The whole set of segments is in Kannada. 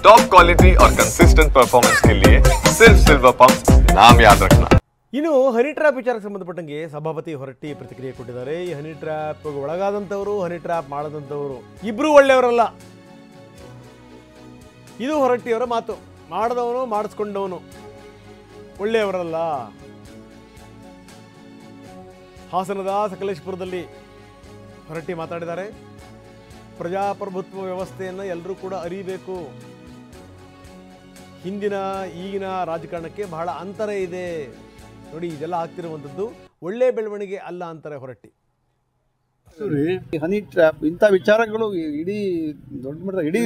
टॉप क्वालिटी और कंसिस्टेंट परफॉर्मेंस के लिए सिर्फ सिल्वर पंप नाम याद रखना। ಇನ್ನು ಹನಿ ಟ್ರ್ಯಾಪ್ ವಿಚಾರಕ್ಕೆ ಸಂಬಂಧಪಟ್ಟಂಗೆ ಸಭಾಪತಿ ಹೊರಟ್ಟಿ ಪ್ರತಿಕ್ರಿಯೆ ಕೊಟ್ಟಿದ್ದಾರೆ. ಈ ಹನಿ ಟ್ರ್ಯಾಪ್ ಒಳಗಾದಂಥವರು, ಹನಿ ಟ್ರ್ಯಾಪ್ ಮಾಡದಂಥವರು ಇಬ್ಬರೂ ಒಳ್ಳೆಯವರಲ್ಲ. ಇದು ಹೊರಟ್ಟಿಯವರ ಮಾತು. ಮಾಡಿದವನು ಮಾಡಿಸ್ಕೊಂಡವನು ಒಳ್ಳೆಯವರಲ್ಲ. ಹಾಸನದ ಸಕಲೇಶಪುರದಲ್ಲಿ ಹೊರಟ್ಟಿ ಮಾತಾಡಿದ್ದಾರೆ. ಪ್ರಜಾಪ್ರಭುತ್ವ ವ್ಯವಸ್ಥೆಯನ್ನು ಎಲ್ಲರೂ ಕೂಡ ಅರಿಬೇಕು. ಹಿಂದಿನ ಈಗಿನ ರಾಜಕಾರಣಕ್ಕೆ ಬಹಳ ಅಂತರ ಇದೆ ನೋಡಿ. ಇದೆಲ್ಲ ಆಗ್ತಿರುವಂಥದ್ದು ಒಳ್ಳೆ ಬೆಳವಣಿಗೆ ಅಲ್ಲ ಅಂತಾರೆ ಹೊರಟ್ಟಿ. ಹನಿ ಟ್ರ್ಯಾಪ್ ಇಂಥ ವಿಚಾರಗಳು ಇಡೀ ದೊಡ್ಡ ಮಟ್ಟದ ಇಡೀ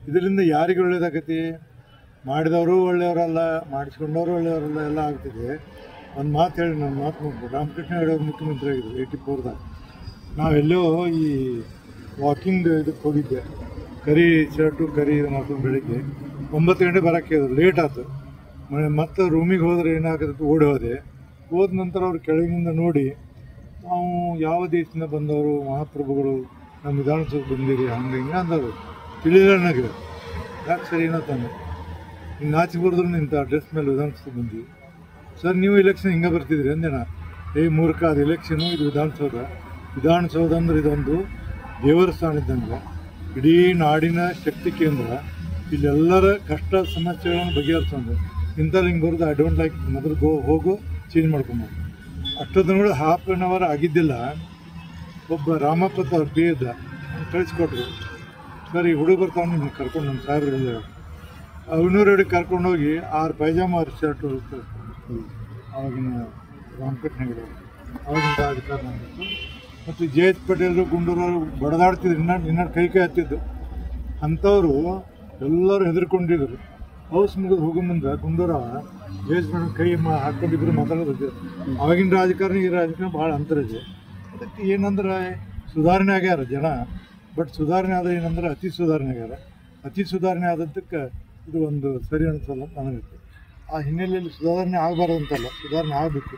ಇದರಿಂದ ಯಾರಿಗೆ ಒಳ್ಳೇದಾಗತಿ? ಮಾಡಿದವರು ಒಳ್ಳೆಯವರಲ್ಲ, ಮಾಡಿಸ್ಕೊಂಡವರು ಒಳ್ಳೆಯವರಲ್ಲ, ಎಲ್ಲ ಆಗ್ತಿದೆ. ಒಂದು ಮಾತು ಹೇಳಿ ನನ್ನ ಮಾತು ನೋಡ್ಬೋದು. ರಾಮಕೃಷ್ಣ ಹೇಳೋರು ಮುಖ್ಯಮಂತ್ರಿ ಆಗಿದ್ರು 84ದಾಗ. ನಾವೆಲ್ಲೋ ಈ ವಾಕಿಂಗ್ ಇದಕ್ಕೆ ಹೋಗಿದ್ದೆ. ಕರಿ ಶರ್ಟು ಕರಿ ಇದು ಮಾಡ್ಕೊಂಡು ಬೆಳಿಗ್ಗೆ 9 ಗಂಟೆ ಬರೋಕ್ಕೆ ಲೇಟ್ ಆಯ್ತು. ಮತ್ತು ರೂಮಿಗೆ ಹೋದರೆ ಏನಾಗುತ್ತೆ, ಓಡಿ ಹೋದ ನಂತರ ಅವ್ರು ಕೆಳಗಿನಿಂದ ನೋಡಿ, ನಾವು ಯಾವ ದೇಶದಿಂದ ಬಂದವರು, ಮಹಾಪ್ರಭುಗಳು, ನಮ್ಮ ವಿಧಾನಸೌಧ ಬಂದಿರಿ, ಹಂಗೆ ಹಿಂಗೆ ಅಂದವರು. ತಿಳಿಲಿಲ್ಲ ನನಗೆ. ಯಾಕೆ ಸರಿ ಏನೋ ತಾನೆ ಹಿಂಗೆ ನಾಚಿ ಬರೆದ್ರು ನಿಂತ ಡ್ರೆಸ್ ಮೇಲೆ ವಿಧಾನಸೌಧ ಬಂದ್ವಿ. ಸರ್ ನೀವು ಎಲೆಕ್ಷನ್ ಹಿಂಗೆ ಬರ್ತಿದ್ರಿ ಅಂದೇನ? ಮೂರ್ಖ, ಅದು ಎಲೆಕ್ಷನು, ಇದು ವಿಧಾನಸೌಧ ಅಂದ್ರೆ ಇದೊಂದು ದೇವರ ಸ್ಥಾನ ಇದ್ದಂಗೆ. ಇಡೀ ನಾಡಿನ ಶಕ್ತಿ ಕೇಂದ್ರ. ಇಲ್ಲೆಲ್ಲರ ಕಷ್ಟ ಸಮಸ್ಯೆಗಳನ್ನು ಬಗೆಹರಿಸೋದು. ಇಂಥಲ್ಲಿ ಹಿಂಗೆ ಬರೋದು ಐ ಡೋಂಟ್ ಲೈಕ್. ಮೊದಲು ಹೋಗು ಚೇಂಜ್ ಮಾಡ್ಕೊಂಬೋದು. ಅಷ್ಟೊತ್ತಿನ ಹಾಫ್ ಆನ್ ಅವರ್ ಆಗಿದ್ದಿಲ್ಲ. ಒಬ್ಬ ರಾಮಪ್ಪ ಅವ್ರು ಪಿ ಇದ್ದ, ಕಳಿಸ್ಕೊಟ್ರು. ಸರ್ ಈ ಹುಡುಗ ಬರ್ತಾವೆ ನಿಮ್ಗೆ ಕರ್ಕೊಂಡು ನಮ್ಮ ಸಾಹೇಬ್ರಿಲ್ಲ ಅವನೂರಡಿಗೆ ಕರ್ಕೊಂಡೋಗಿ 6 ಪೈಜಾಮ 6 ಶರ್ಟು ಆವಾಗಿನ ರಾಮಕೃಷ್ಣ ಹೆಗಡೆ ಆವಾಗಿನ ರಾಜಕಾರಣ ಆಗಿತ್ತು. ಮತ್ತು ಜೆ ಎಚ್ ಪಟೇಲರು, ಗುಂಡೂರವರು ಬಡದಾಡ್ತಿದ್ರು. ಇನ್ನೂ ಕೈ ಹತ್ತಿದ್ದು ಅಂಥವರು ಎಲ್ಲರೂ ಹೆದರ್ಕೊಂಡಿದ್ರು. ಹೌಸ್ ಮುಗಿದು ಹೋಗೋ ಮುಂದೆ ಗುಂಡೂರ ಜೆ ಎಚ್ ಪಟೇಲ್ ಕೈ ಹಾಕ್ಕೊಂಡಿದ್ರು ಮಾತಾಡೋದು. ಆವಾಗಿನ ರಾಜಕಾರಣ ಈ ರಾಜಕಾರಣ ಭಾಳ ಅಂತರ ಇದೆ. ಅದಕ್ಕೆ ಏನಂದ್ರೆ ಸುಧಾರಣೆ ಆಗ್ಯಾರ ಜನ. ಬಟ್ ಸುಧಾರಣೆ ಆದರೆ ಏನಂದ್ರೆ ಅತಿ ಸುಧಾರಣೆ ಆಗ್ಯಾರ. ಅತಿ ಸುಧಾರಣೆ ಆದದ್ದಕ್ಕೆ ಇದು ಒಂದು ಸರಿ ಅನಿಸಲ್ಲ ಅಂತ ನನಗೆ. ಆ ಹಿನ್ನೆಲೆಯಲ್ಲಿ ಸುಧಾರಣೆ ಆಗಬಾರ್ದು ಅಂತಲ್ಲ, ಸುಧಾರಣೆ ಆಗಬೇಕು.